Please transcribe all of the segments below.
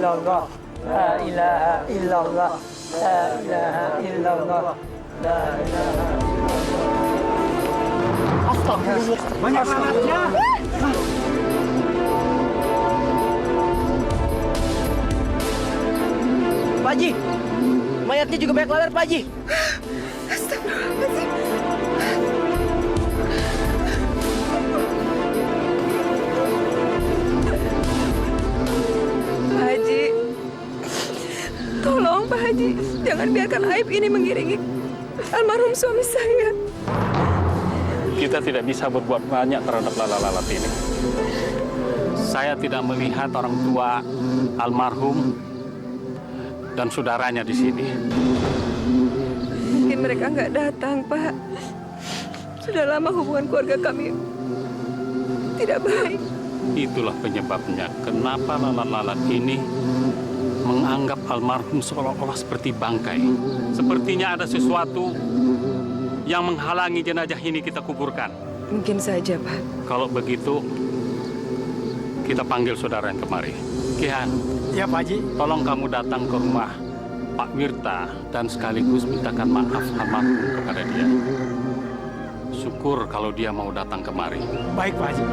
illallah, la ilaha illallah, la ilaha illallah, la ilaha illallah. Astagfirullah. Banyak sangatnya. Pak Haji, mayatnya juga banyak laler, Pak Haji. Astagfirullahaladzim. Pak Haji, tolong Pak Haji, jangan biarkan aib ini mengiringi almarhum suami saya. Kita tidak bisa berbuat banyak terhadap lalat-lalat ini. Saya tidak melihat orang tua almarhum dan saudaranya di sini. Mungkin mereka nggak datang, Pak. Sudah lama hubungan keluarga kami tidak baik. Itulah penyebabnya kenapa lalat-lalat ini menganggap almarhum seolah-olah seperti bangkai. Sepertinya ada sesuatu yang menghalangi jenazah ini kita kuburkan. Mungkin saja, Pak. Kalau begitu, kita panggil saudara yang kemari. Kihan, Ya Pak Haji. tolong kamu datang ke rumah Pak Wirta dan sekaligus mintakan maaf almarhum kepada dia. Syukur kalau dia mau datang kemari. Baik Pak Haji.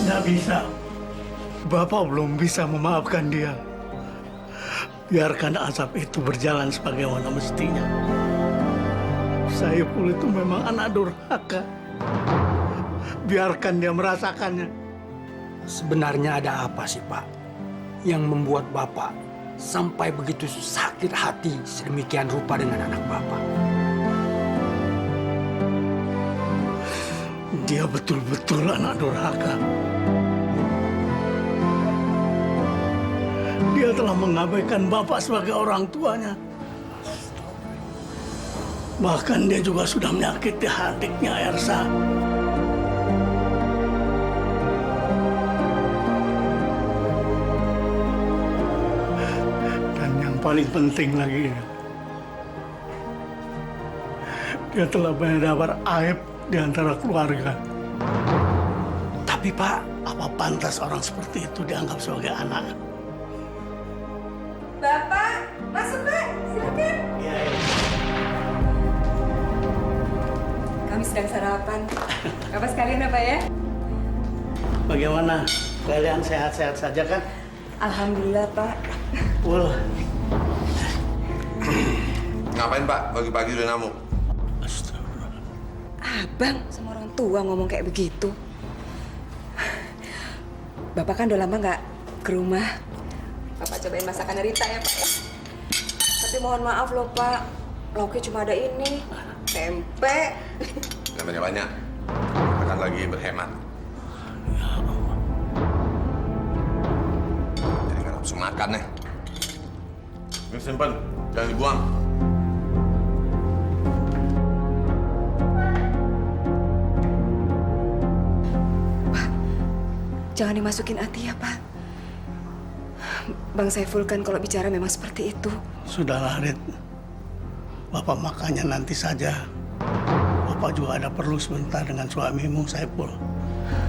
Nggak bisa. Bapak belum bisa memaafkan dia. Biarkan azab itu berjalan sebagaimana mestinya. Saiful itu memang anak durhaka. Biarkan dia merasakannya. Sebenarnya ada apa sih, Pak, yang membuat Bapak sampai begitu sakit hati sedemikian rupa dengan anak Bapak? Dia betul-betul anak durhaka. Dia telah mengabaikan Bapak sebagai orang tuanya. Bahkan dia juga sudah menyakiti adiknya Ersa. Dan yang paling penting lagi, dia telah menebar aib di antara keluarga. Tapi, Pak, Apa pantas orang seperti itu dianggap sebagai anak? Bapak, masuk Pak, silakan. Kami sedang sarapan. Bapak sekalian apa ya? Bagaimana? Kalian sehat-sehat saja kan? Alhamdulillah Pak. Pul, Ngapain Pak? Pagi-pagi udah ngamuk. Abang sama orang tua ngomong kayak begitu. Bapak kan udah lama nggak ke rumah. Bapak cobain masakan Rita ya Pak ya. Tapi mohon maaf loh Pak, lauknya cuma ada ini, tempe. Jangan banyak-banyak. Akan lagi berhemat. Jadi nggak nafsu makan nih. Ini simpen, jangan dibuang. Jangan dimasukin hati ya Pak. Bang Saiful kan kalau bicara memang seperti itu. sudahlah Rit. Bapak makannya nanti saja. Bapak juga ada perlu sebentar dengan suamimu, Saiful.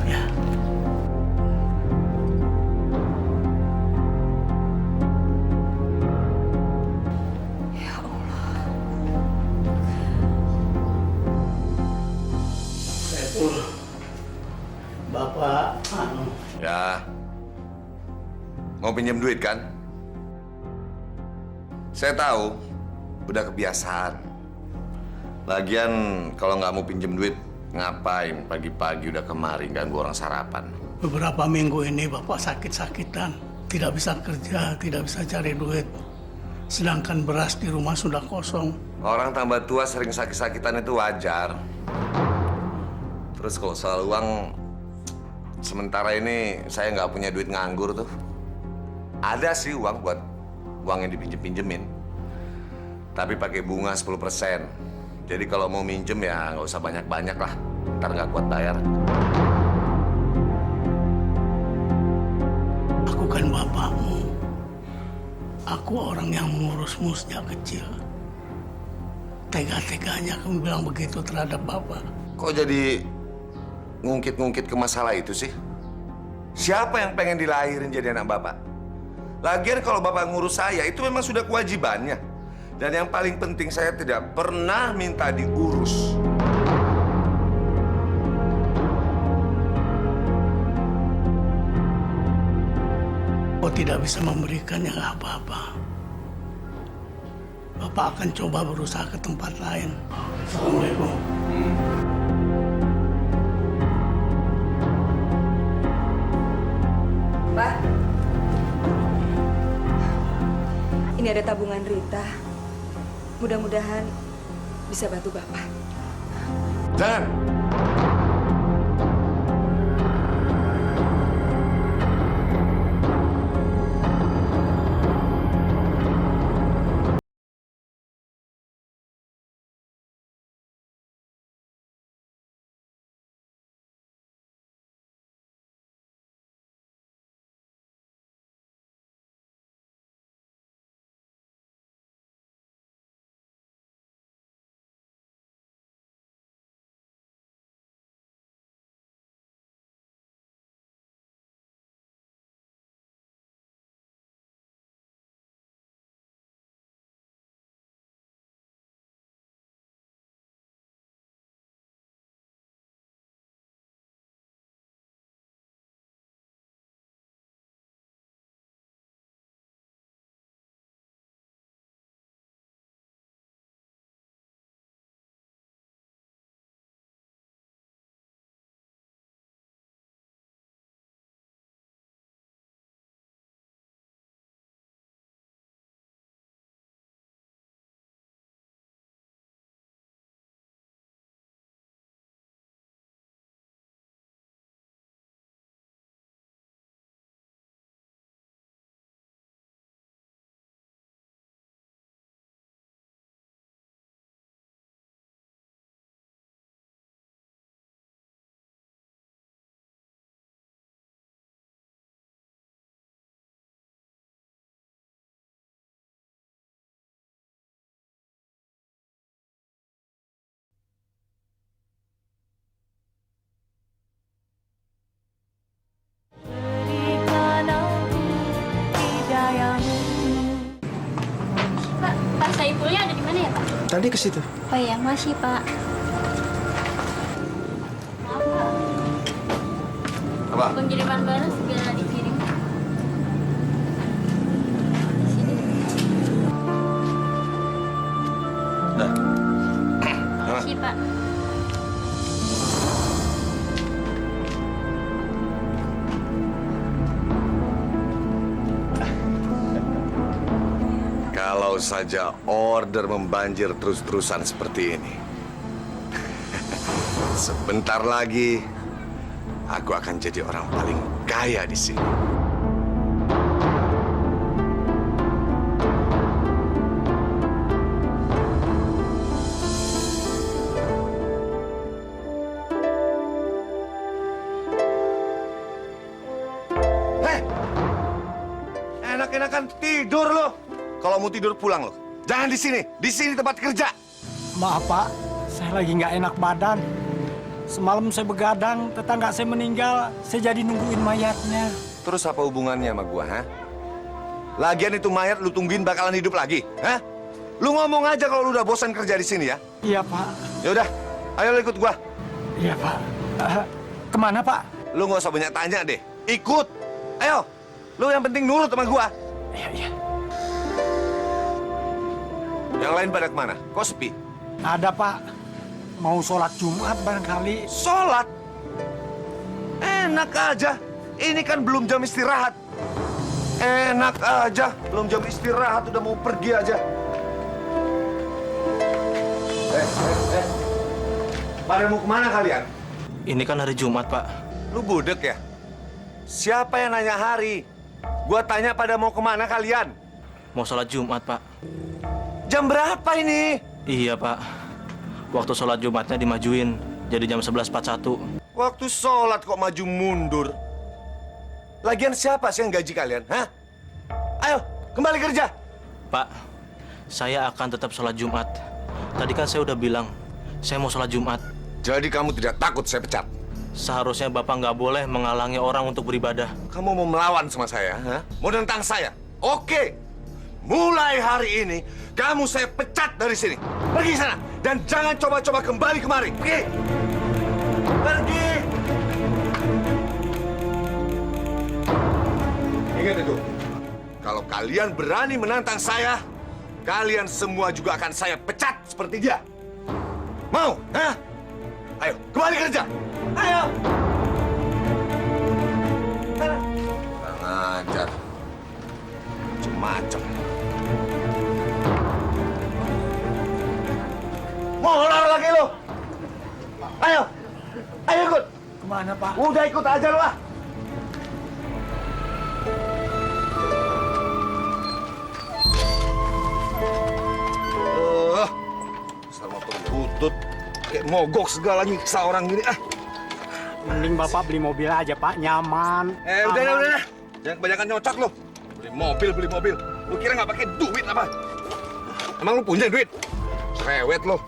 Ya. Ya Allah. Saiful, Bapak, Ya. Mau pinjam duit kan? Saya tahu, udah kebiasaan. Lagian kalau nggak mau pinjam duit, ngapain pagi-pagi udah kemari ganggu orang sarapan? beberapa minggu ini Bapak sakit-sakitan. Tidak bisa kerja, tidak bisa cari duit. Sedangkan beras di rumah sudah kosong. Orang tambah tua sering sakit-sakitan itu wajar. Terus kalau soal uang, sementara ini saya nggak punya duit nganggur tuh. Ada sih uang buat uang yang dipinjem-pinjemin. Tapi pakai bunga 10%. Jadi kalau mau minjem ya nggak usah banyak-banyak lah. Ntar nggak kuat bayar. Aku kan bapakmu. Aku orang yang mengurusmu sejak kecil. Tega-teganya kamu bilang begitu terhadap Bapak. Kok jadi ngungkit-ngungkit ke masalah itu sih? Siapa yang pengen dilahirin jadi anak Bapak? Lagian kalau Bapak ngurus saya, itu memang sudah kewajibannya. Dan yang paling penting, saya tidak pernah minta diurus. Kau tidak bisa memberikan yang apa-apa. Bapak akan coba berusaha ke tempat lain. Assalamualaikum. Pak, ini ada tabungan Rita. Mudah-mudahan bisa bantu Bapak. Jangan! Pak Saifulnya ada di mana ya, Pak? Tadi ke situ. Oh iya, masih, Pak. Maaf, Pak. Apa? Pengiriman barang segera dikirim. Di sini. Dah. Makasih, Pak. Kalau saja order membanjir terus-terusan seperti ini. Sebentar lagi, aku akan jadi orang paling kaya di sini. Hei! Enak-enakan tidur loh. Kalau mau tidur pulang loh. Jangan di sini. Di sini tempat kerja. Maaf Pak, saya lagi nggak enak badan. Semalam saya begadang, tetangga saya meninggal, saya jadi nungguin mayatnya. Terus apa hubungannya sama gua, ha? Lagian itu mayat lu tungguin bakalan hidup lagi, ha? Lu ngomong aja kalau lu udah bosan kerja di sini ya. Iya Pak. Ya udah, ayo lu ikut gua. Iya Pak. Kemana Pak? Lu nggak usah banyak tanya deh. Ikut. Ayo. Lu yang penting nurut sama gua. Iya. Yang lain pada kemana? Kok sepi? Ada Pak. Mau sholat Jumat barangkali. Sholat? Enak aja. Ini kan belum jam istirahat. Enak aja. Belum jam istirahat udah mau pergi aja. Pada mau kemana kalian? Ini kan hari Jumat, Pak. Lu budek ya? Siapa yang nanya hari? Gua tanya pada mau kemana kalian? Mau sholat Jumat, Pak. Jam berapa ini? Iya, Pak. Waktu sholat Jumatnya dimajuin jadi jam 11.41. Waktu sholat kok maju mundur? Lagian siapa sih yang gaji kalian? Hah? Ayo, kembali kerja. Pak, saya akan tetap sholat Jumat. Tadi kan saya udah bilang, saya mau sholat Jumat. Jadi kamu tidak takut saya pecat? Seharusnya Bapak nggak boleh menghalangi orang untuk beribadah. Kamu mau melawan sama saya, ha? Mau nentang saya? Oke. Mulai hari ini, kamu saya pecat dari sini. Pergi sana. Dan jangan coba-coba kembali kemari. Pergi. Pergi. Ingat itu. Kalau kalian berani menantang saya, kalian semua juga akan saya pecat seperti dia. Mau? Hah? Ayo, kembali kerja. Ayo. Kurang ajar. Macam-macam. Mau lari lagi lo? Ayo. Ayo ikut. Kemana, Pak? Udah ikut aja lo ah. Besar motor butut. Kayak mogok segala nyiksa orang gini ah. Mending Bapak beli mobil aja, Pak. Nyaman. Udah. Jangan kebanyakan nyocok lo. Beli mobil. Lu kira nggak pakai duit apa? Emang lu punya duit? Rewet lo.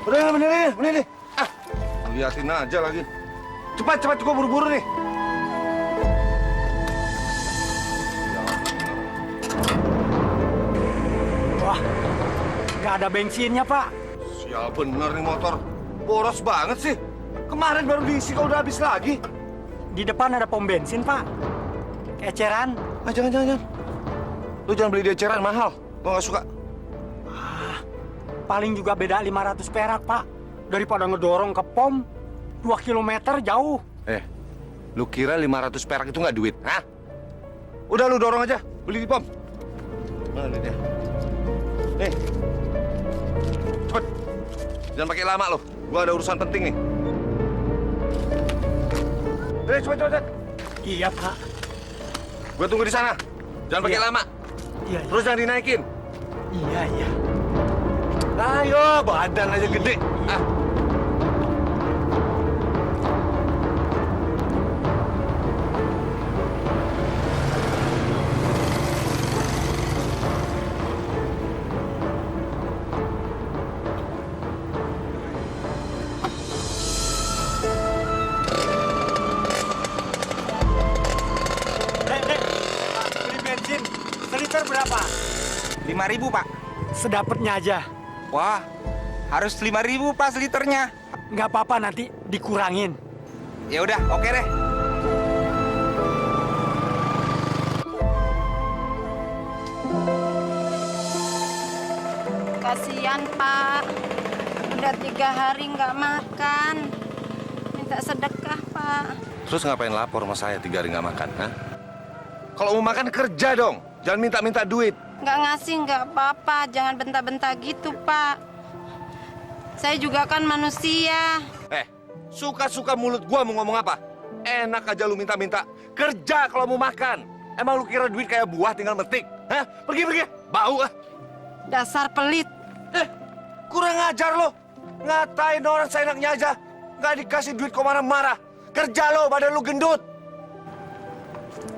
Udah, bener nih. Ah, liatin aja lagi. Cepat, gua buru-buru nih. Wah, nggak ada bensinnya, Pak. Sial bener nih motor. Boros banget sih. Kemarin baru diisi kok udah habis lagi. Di depan ada pom bensin, Pak. Eceran. Ah, jangan. Lu jangan beli di eceran, mahal. Gua nggak suka. Paling juga beda 500 perak, Pak. Daripada ngedorong ke pom 2 kilometer jauh. Lu kira 500 perak itu nggak duit? Hah? Udah lu dorong aja, beli di pom. Mana duitnya? Nih. Cepet. Jangan pakai lama lo. Gua ada urusan penting nih. Cepet. Iya, Pak. Gua tunggu di sana. Jangan pakai lama. Iya. Terus jangan dinaikin. Iya. Ayo, badan aja gede. Ah. Beli bensin. Seliter berapa? 5.000, Pak. Sedapatnya aja. Wah, harus 5.000 Pak liternya. Nggak apa-apa, nanti dikurangin. Ya udah, oke deh. Kasihan, Pak. Udah 3 hari nggak makan. Minta sedekah, Pak. Terus ngapain lapor sama saya 3 hari nggak makan? Hah? Kalau mau makan kerja dong. Jangan minta duit. Nggak ngasih nggak apa-apa. Jangan bentak-bentak gitu, Pak. Saya juga kan manusia. Suka-suka mulut gua mau ngomong apa? Enak aja lu minta-minta. Kerja kalau mau makan. Emang lu kira duit kayak buah tinggal metik? Hah? Pergi. Bau ah. Dasar pelit. Kurang ajar lo. Ngatain orang seenaknya aja. Nggak dikasih duit kok marah-marah. Kerja lo, badan lu gendut.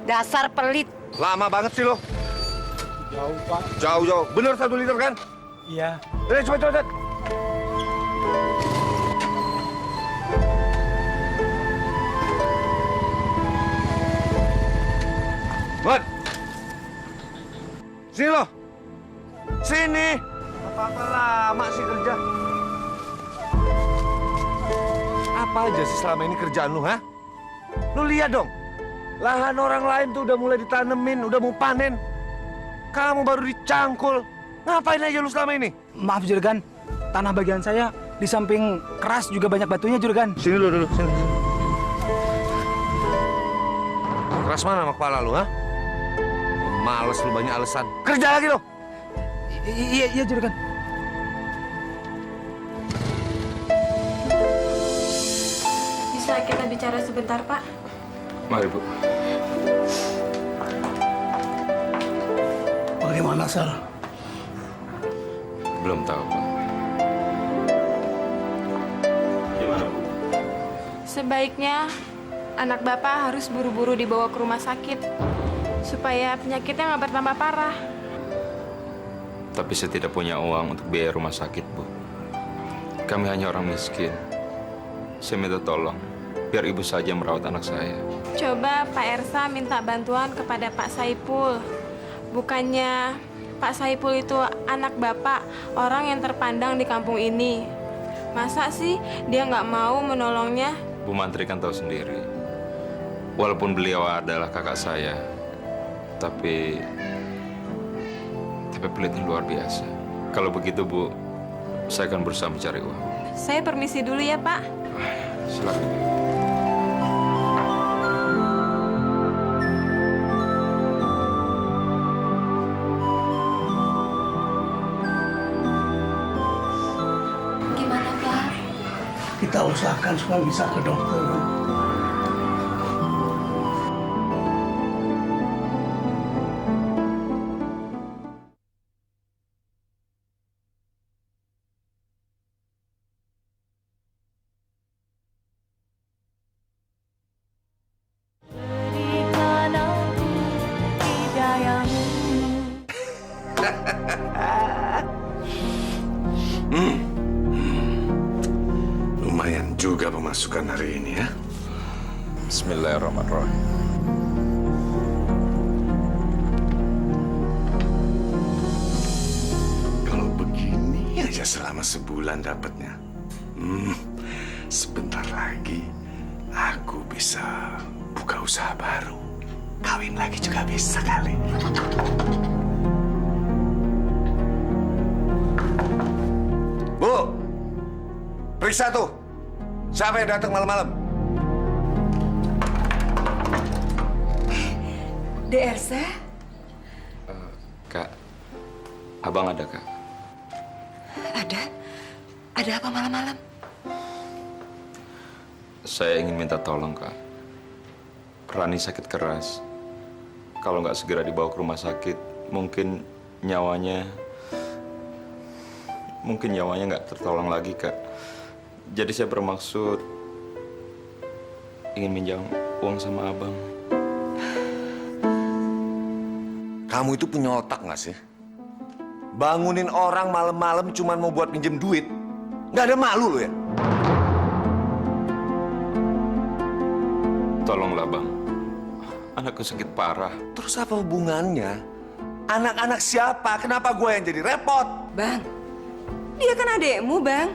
Dasar pelit. Lama banget sih lo. Jauh, Pak. Jauh. Bener 1 liter kan? Iya. Cepet. Bud. Sini lo. Sini. Apa-apa lama sih kerja. Apa aja sih selama ini kerjaan lu, ha? Lu lihat dong. Lahan orang lain tuh udah mulai ditanemin, udah mau panen. Kamu baru dicangkul. Ngapain aja lu selama ini? Maaf Juragan, tanah bagian saya di samping keras juga banyak batunya Juragan. Sini dulu, sini. Keras mana sama kepala lu, ha? Males lu banyak alasan. Kerja lagi lo. Iya Juragan. Bisa kita bicara sebentar, Pak? Mari, Bu. Bagaimana, Sal? Belum tahu, Pak. Gimana, Bu? Sebaiknya anak Bapak harus buru-buru dibawa ke rumah sakit supaya penyakitnya nggak bertambah parah. Tapi saya tidak punya uang untuk biaya rumah sakit, Bu. Kami hanya orang miskin. Saya minta tolong, biar ibu saja merawat anak saya. Coba Pak Ersa minta bantuan kepada Pak Saipul. Bukannya Pak Saipul itu anak Bapak, orang yang terpandang di kampung ini. Masa sih dia nggak mau menolongnya? Bu Mantri kan tahu sendiri. Walaupun beliau adalah kakak saya, tapi pelitnya luar biasa. Kalau begitu, Bu, saya akan berusaha mencari uang. Saya permisi dulu ya, Pak. Silakan. Gimana, Pak? Kita usahakan supaya bisa ke dokter. Lumayan juga pemasukan hari ini ya. Bismillahirrahmanirrahim. Kalau begini aja selama sebulan dapatnya. Sebentar lagi aku bisa buka usaha baru. Kawin lagi juga bisa kali. Bu, periksa tuh. Siapa yang datang malam-malam? Ersa? Kak, abang ada, Kak? Ada? Ada apa malam-malam? Saya ingin minta tolong, Kak. Rani sakit keras. Kalau nggak segera dibawa ke rumah sakit, mungkin nyawanya nggak tertolong lagi, Kak. Jadi saya bermaksud ingin minjam uang sama abang. Kamu itu punya otak nggak sih? Bangunin orang malam-malam cuma mau buat pinjem duit. Nggak ada malu lo ya? Tolonglah, Bang. Anakku sakit parah. Terus apa hubungannya? Anak-anak siapa? Kenapa gue yang jadi repot? Bang, dia kan adekmu, Bang.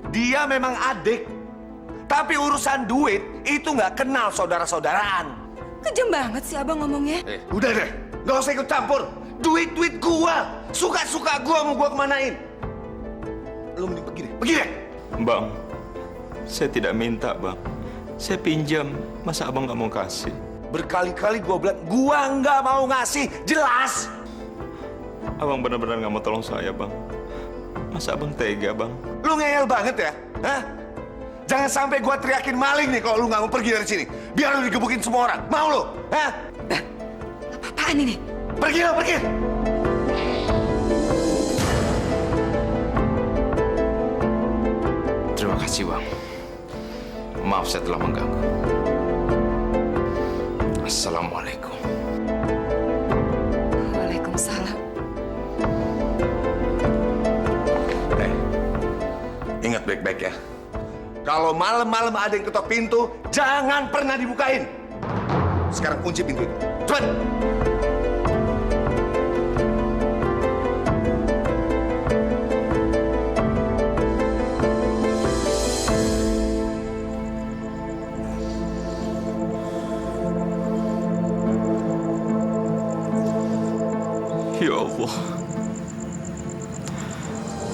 Dia memang adik. Tapi urusan duit itu nggak kenal saudara-saudaraan. Kejam banget sih abang ngomongnya. Udah deh, nggak usah ikut campur. Duit gua, suka-suka gua mau gua kemanain. Lu mending pergi deh, pergi deh. Bang, saya tidak minta, Bang. Saya pinjam, masa abang nggak mau kasih? Berkali-kali gua bilang, gua nggak mau ngasih, jelas. Abang benar-benar nggak mau tolong saya, Bang. Masa abang tega, Bang? Lu ngeyel banget ya, hah? Jangan sampai gua teriakin maling nih kalau lu nggak mau pergi dari sini. Biar lu digebukin semua orang. Mau lu? Hah? Apa-apaan ini? Pergi lo, pergi! Terima kasih, Bang. Maaf saya telah mengganggu. Assalamualaikum. Waalaikumsalam. Ingat baik-baik ya. Kalau malam-malam ada yang ketok pintu, jangan pernah dibukain. Sekarang kunci pintu itu. Cepat! Ya Allah,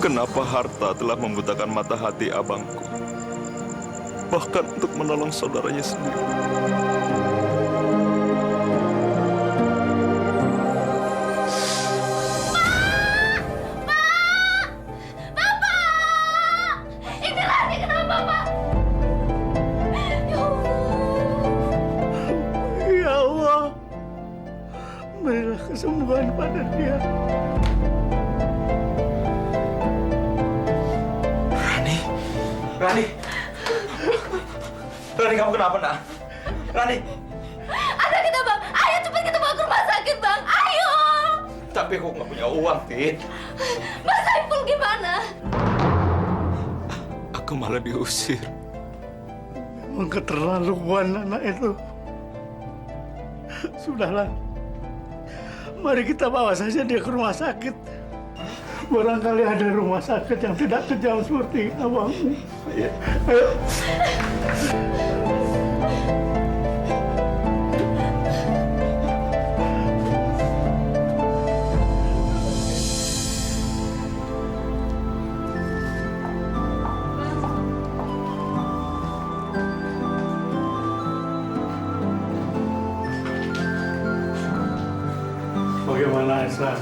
kenapa harta telah membutakan mata hati abangku, bahkan untuk menolong saudaranya sendiri. Ya Allah, berilah kesembuhan pada dia. Rani, kamu kenapa, nak? Rani! Ada kita, Bang. Ayo cepat kita bawa tapi aku nggak punya uang, Tin. Mas Saiful gimana? Aku malah diusir. Memang keterlaluan anak itu. Sudahlah. Mari kita bawa saja dia ke rumah sakit. Barangkali ada rumah sakit yang tidak kejam seperti abangmu. Ayo. Bagaimana, Esa?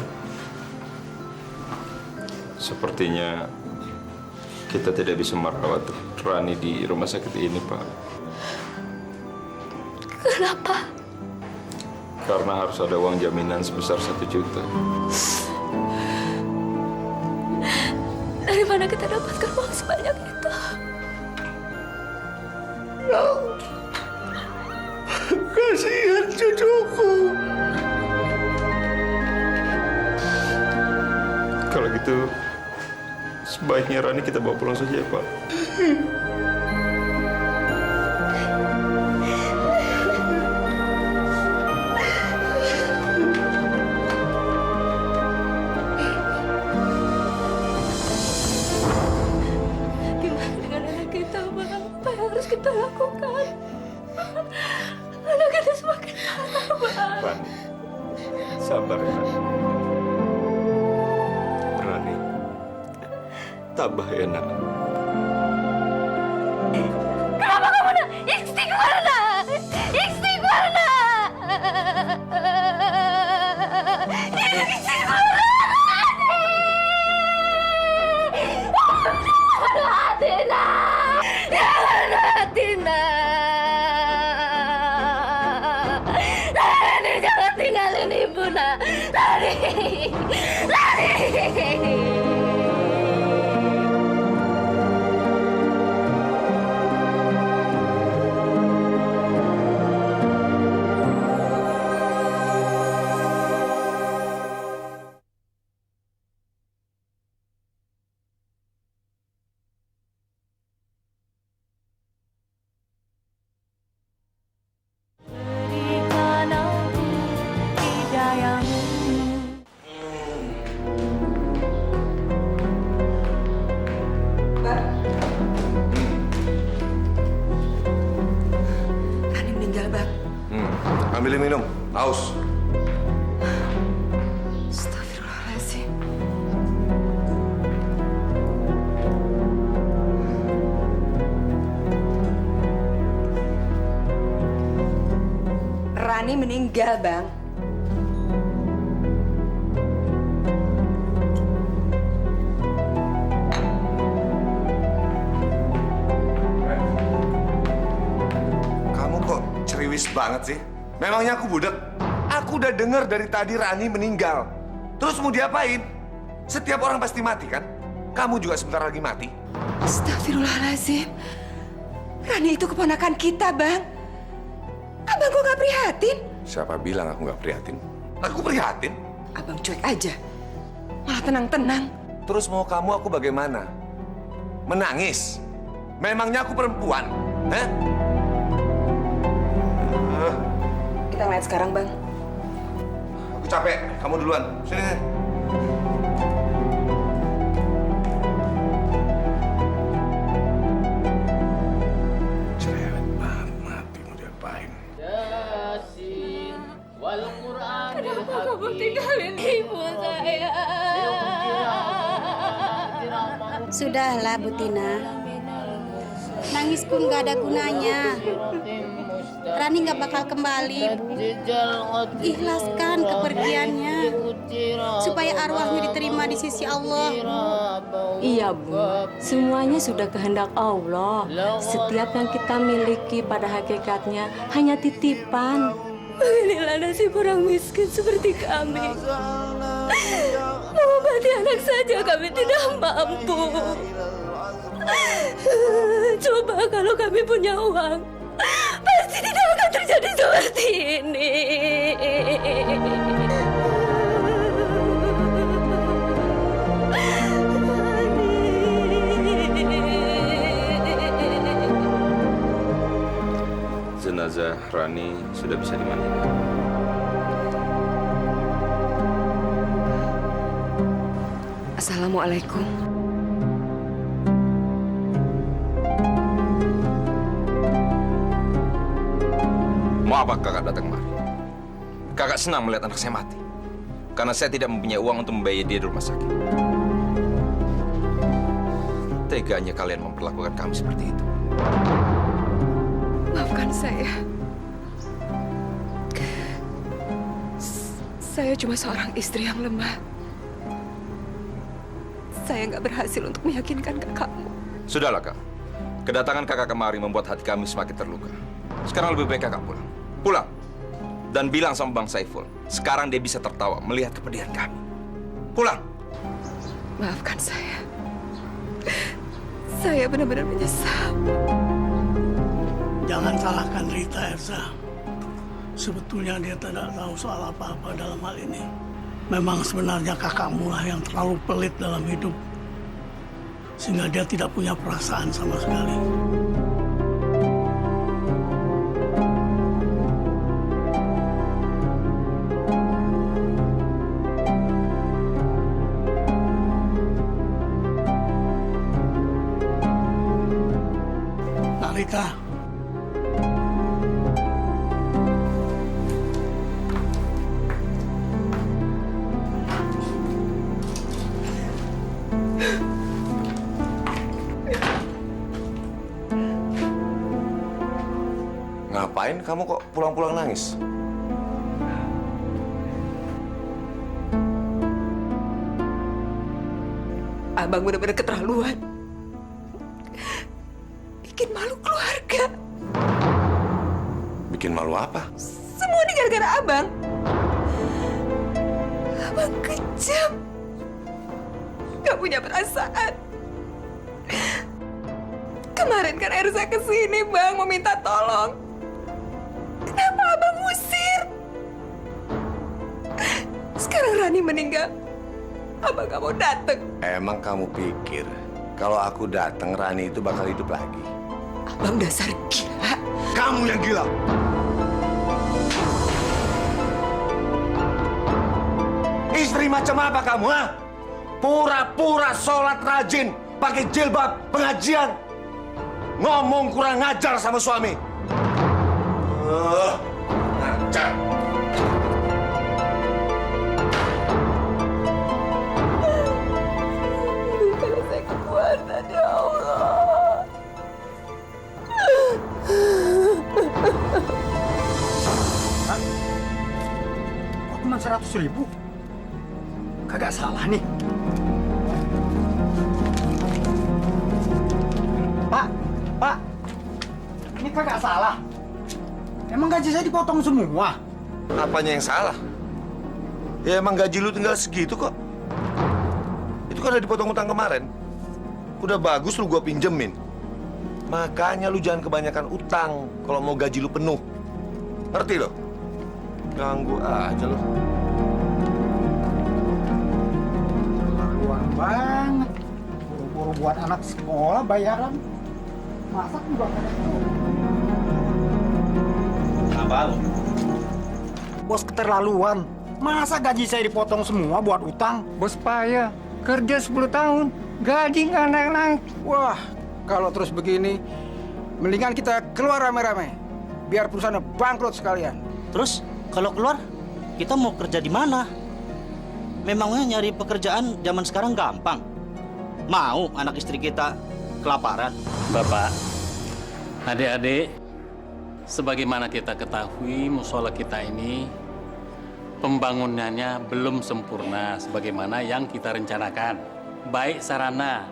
Sepertinya kita tidak bisa merawat Rani di rumah sakit ini, Pak. Kenapa? Karena harus ada uang jaminan sebesar 1 juta. Dari mana kita dapatkan uang sebanyak itu? Kasihan cucuku. Kalau gitu, sebaiknya Rani kita bawa pulang saja, Pak. Gimana dengan anak kita, Bang? Apa yang harus kita lakukan? Anak kita semakin parah, Bang. Rani, sabar ya. Rani, tabah ya, nak. Kenapa kamu nak? Istighfar nak! Istighfar nak! Istighfar nak! Tina! Tina! Lari, jangan tinggalin ibu nak! Lari! Lari! Rani meninggal, Bang. Ambilin minum, haus. Astagfirullahaladzim. Rani meninggal, Bang. Kamu kok ceriwis banget sih? Memangnya aku budek? Aku udah dengar dari tadi Rani meninggal. Terus mau diapain? Setiap orang pasti mati kan? Kamu juga sebentar lagi mati. Astagfirullahaladzim. Rani itu keponakan kita, Bang. Abang kok nggak prihatin? Siapa bilang aku nggak prihatin? Aku prihatin. Abang cuek aja. Malah tenang-tenang. Terus mau kamu aku bagaimana? Menangis? Memangnya aku perempuan? Hah? Kita ngeliat sekarang, Bang. Aku capek. Kamu duluan. Sini. Cerewet banget, mati mau diapain? Kenapa kamu tinggalin ibu saya? Sudahlah, Bu Tina. Nangis pun gak ada gunanya. Rani gak bakal kembali, Bu. Ikhlaskan kepergiannya supaya arwahnya diterima di sisi Allah. Iya, Bu. Semuanya sudah kehendak Allah. Setiap yang kita miliki pada hakikatnya hanya titipan. Inilah nasib orang miskin seperti kami. Mengobati anak saja kami tidak mampu. Coba kalau kami punya uang, pasti tidak akan terjadi seperti ini. jenazah Rani sudah bisa dimandikan. Assalamualaikum. Mau apa kakak datang kemari? Kakak senang melihat anak saya mati. Karena saya tidak mempunyai uang untuk membayar dia di rumah sakit. Teganya kalian memperlakukan kami seperti itu. Maafkan saya. Saya cuma seorang istri yang lemah. Saya nggak berhasil untuk meyakinkan kakakmu. Sudahlah, Kak. Kedatangan kakak kemari membuat hati kami semakin terluka. Sekarang lebih baik kakak pulang. Pulang. Dan bilang sama Bang Saiful, sekarang dia bisa tertawa melihat kepedihan kami. Pulang. Maafkan saya. Saya benar-benar menyesal. Jangan salahkan Rita, Ersa. Sebetulnya dia tidak tahu soal apa-apa dalam hal ini. Memang sebenarnya kakakmu lah yang terlalu pelit dalam hidup. Sehingga dia tidak punya perasaan sama sekali. Rita. Ngapain kamu kok pulang-pulang nangis? Abang benar-benar keterlaluan. Bikin malu keluarga. Bikin malu apa? Semua ini gara-gara abang. Abang kejam. Gak punya perasaan. Kemarin kan Ersa kesini, Bang, mau minta tolong. Kenapa abang ngusir? Sekarang Rani meninggal. Abang gak mau datang. Emang kamu pikir kalau aku datang Rani itu bakal hidup lagi? Abang dasar gila. Kamu yang gila. Istri macam apa kamu, ha? Pura-pura sholat rajin, pakai jilbab, pengajian. Ngomong kurang ngajar sama suami. Ngajar. Berikanlah saya kekuatan, ya Allah. Kok cuma 100.000? Kagak salah nih. Pak, ini kagak salah. Emang gaji saya dipotong semua? Apanya yang salah? Ya emang gaji lu tinggal segitu kok. Itu kan udah dipotong utang kemarin. Udah bagus lu gua pinjemin. Makanya lu jangan kebanyakan utang kalau mau gaji lu penuh. Ngerti lo? Ganggu aja lo. Luar banget. Buru-buru buat anak sekolah bayaran. Masak juga kan. Apa lo? Bos keterlaluan. Masa gaji saya dipotong semua buat utang? Bos payah, kerja 10 tahun, gaji nggak naik-naik. Wah, kalau terus begini, mendingan kita keluar rame-rame. Biar perusahaan bangkrut sekalian. Terus kalau keluar, kita mau kerja di mana? Memangnya nyari pekerjaan zaman sekarang gampang? Mau anak istri kita kelaparan? Bapak, adik-adik, sebagaimana kita ketahui musola kita ini pembangunannya belum sempurna sebagaimana yang kita rencanakan. Baik sarana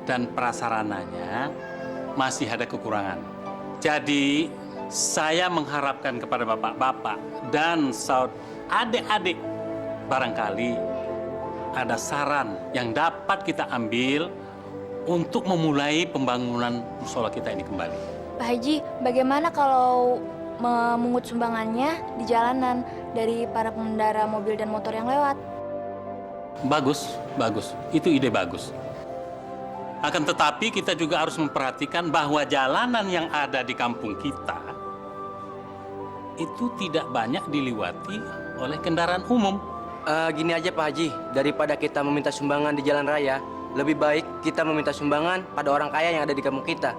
dan prasarananya masih ada kekurangan. Jadi saya mengharapkan kepada bapak-bapak dan adik-adik barangkali ada saran yang dapat kita ambil untuk memulai pembangunan musola kita ini kembali. Pak Haji, bagaimana kalau memungut sumbangannya di jalanan dari para pengendara mobil dan motor yang lewat? Bagus, bagus. Itu ide bagus. Akan tetapi kita juga harus memperhatikan bahwa jalanan yang ada di kampung kita itu tidak banyak diliwati oleh kendaraan umum. Gini aja Pak Haji, daripada kita meminta sumbangan di jalan raya, lebih baik kita meminta sumbangan pada orang kaya yang ada di kampung kita.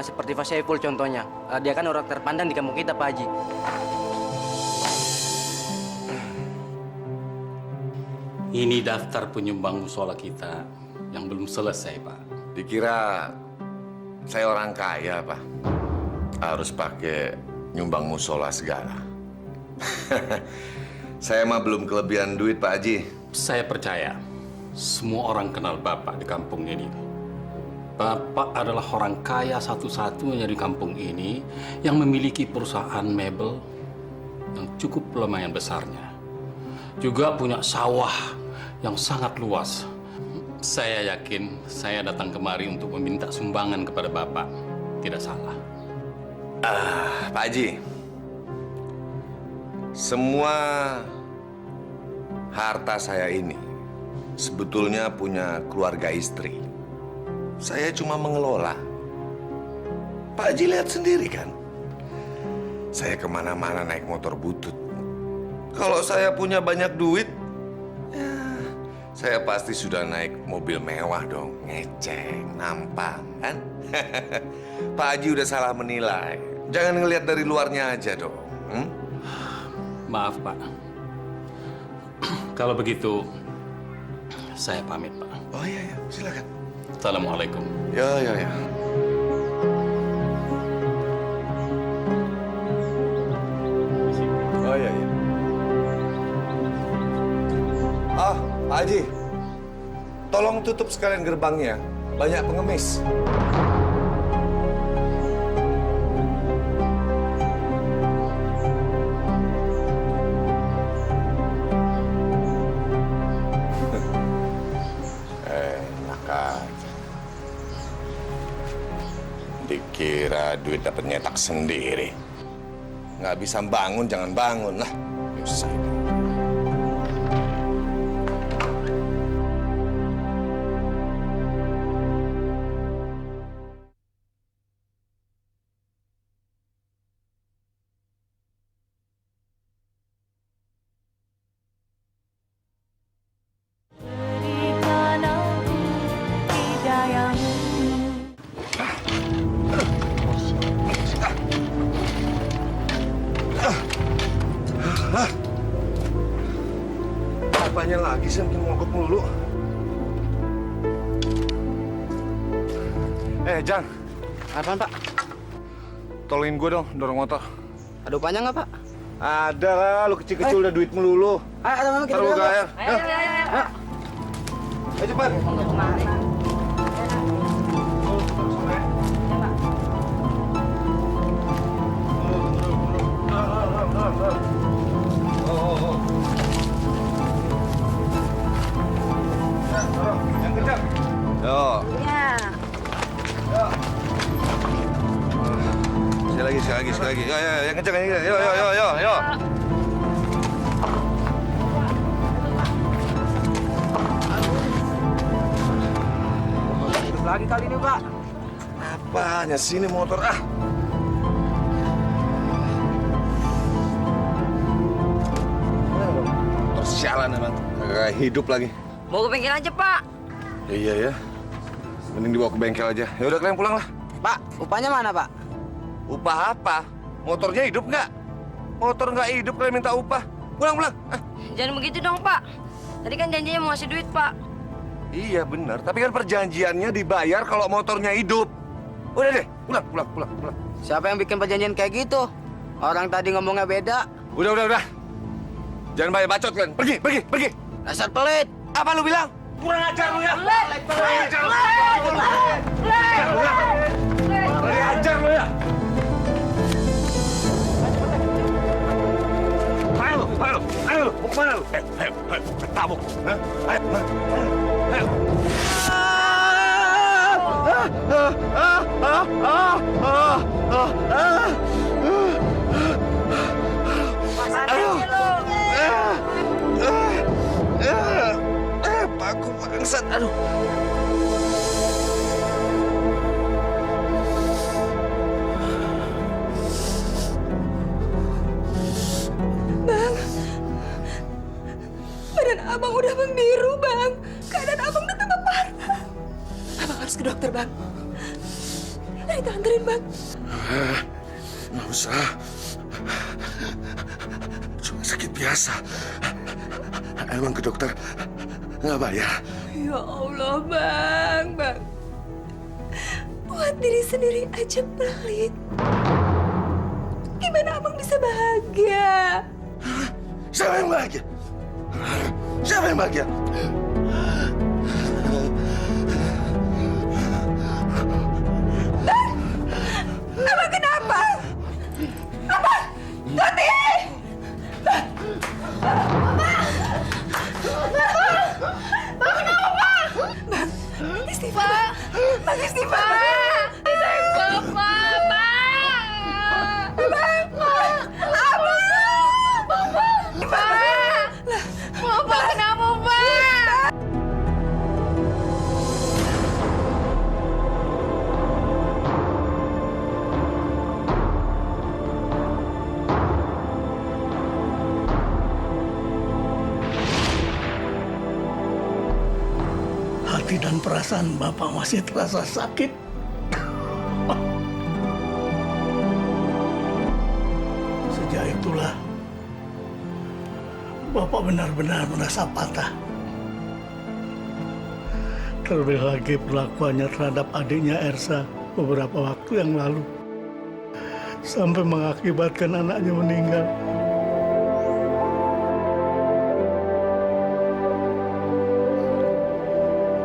Seperti Pak Saiful contohnya. Dia kan orang terpandang di kampung kita Pak Haji. Ini daftar penyumbang musola kita yang belum selesai, Pak. Dikira saya orang kaya, Pak. Harus pakai nyumbang musola segala. Saya mah belum kelebihan duit, Pak Haji. Saya percaya semua orang kenal Bapak di kampung ini. Bapak adalah orang kaya satu-satunya di kampung ini yang memiliki perusahaan mebel yang cukup lumayan besarnya. Juga punya sawah yang sangat luas. Saya yakin saya datang kemari untuk meminta sumbangan kepada Bapak. Tidak salah. Pak Haji, semua harta saya ini sebetulnya punya keluarga istri. Saya cuma mengelola. Pak Haji lihat sendiri kan. Saya kemana-mana naik motor butut. Kalau saya punya banyak duit, ya, saya pasti sudah naik mobil mewah dong. Ngeceng, nampang, kan? Pak Haji udah salah menilai. Jangan ngelihat dari luarnya aja dong. Maaf, Pak. Kalau begitu, saya pamit, Pak. Oh iya, silakan. Assalamualaikum. Ya. Oh iya. Pak Haji, tolong tutup sekalian gerbangnya. Banyak pengemis. Enak aja. Dikira duit dapat nyetak sendiri. Nggak bisa bangun, jangan bangun lah. Bisa. Apanya lagi sih bikin mogok mulu? Jan. Apaan, Pak? Tolongin gue dong, dorong motor. Ada upahnya nggak, Pak? Ada lah, lu kecil-kecil udah duit melulu. Ayo, Mama, kita dulu. ayo. Ayo cepat. Yang kencang. Yo. Ya. Sekali lagi. Yo, yang kencang. Yo. Hidup lagi kali ini, Pak. Apanya sini motor ah? Motor sialan emang. Gak hidup lagi. Mau ke bengkel aja, Pak. Iya ya. Mending dibawa ke bengkel aja. Ya udah kalian pulang lah. Pak, upahnya mana, Pak? Upah apa? Motornya hidup nggak? Motor nggak hidup kalian minta upah. Pulang. Jangan begitu dong, Pak. Tadi kan janjinya mau ngasih duit, Pak. Iya benar. Tapi kan perjanjiannya dibayar kalau motornya hidup. Udah deh, pulang. Siapa yang bikin perjanjian kayak gitu? Orang tadi ngomongnya beda. Udah. Jangan banyak bacot kan. Pergi. Dasar pelit. Apa lu bilang? Kurang ajar lu ya. Kurang ajar lu ya. Ayo lu, mau kemana lu? Ayo, tabuk. Ayo. Paku bangsat, aduh. biru, Bang. Keadaan Abang udah tambah parah. Abang harus ke dokter, Bang. Rita anterin, Bang. Nggak usah. Cuma sakit biasa. Emang ke dokter nggak bayar? Ya Allah, Bang. Buat diri sendiri aja pelit. Gimana Abang bisa bahagia? Siapa yang bahagia? Siapa yang bahagia? Bang! Abang kenapa? Abang! Tuti! Bang! Bang kenapa? Bang! Istighfar! Bang istighfar! Sayang Bapak! Bang! Bapak kenapa, Pak? Hati dan perasaan Bapak masih terasa sakit. Sejak itulah Bapak benar-benar merasa patah. Terlebih lagi perlakuannya terhadap adiknya Ersa beberapa waktu yang lalu. Sampai mengakibatkan anaknya meninggal.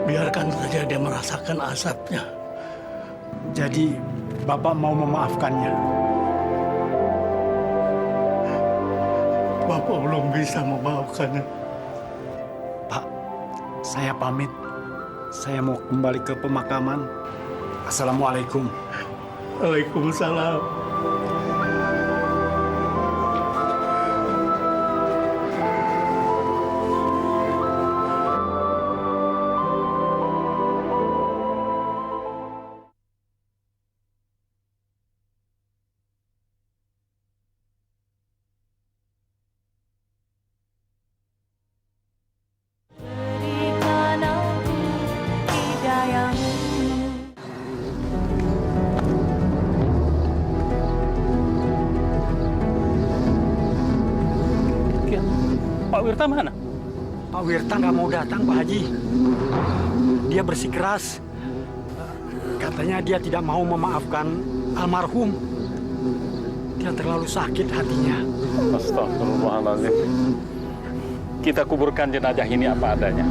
Biarkan saja dia merasakan asapnya. Jadi, Bapak mau memaafkannya? Bapak belum bisa memaafkannya. Pak, saya pamit. Saya mau kembali ke pemakaman. Assalamualaikum. Waalaikumsalam. Pak Wirta mana? Pak Wirta nggak mau datang, Pak Haji. Dia bersikeras. Katanya dia tidak mau memaafkan almarhum. Dia terlalu sakit hatinya. Astagfirullahaladzim. Kita kuburkan jenazah ini apa adanya.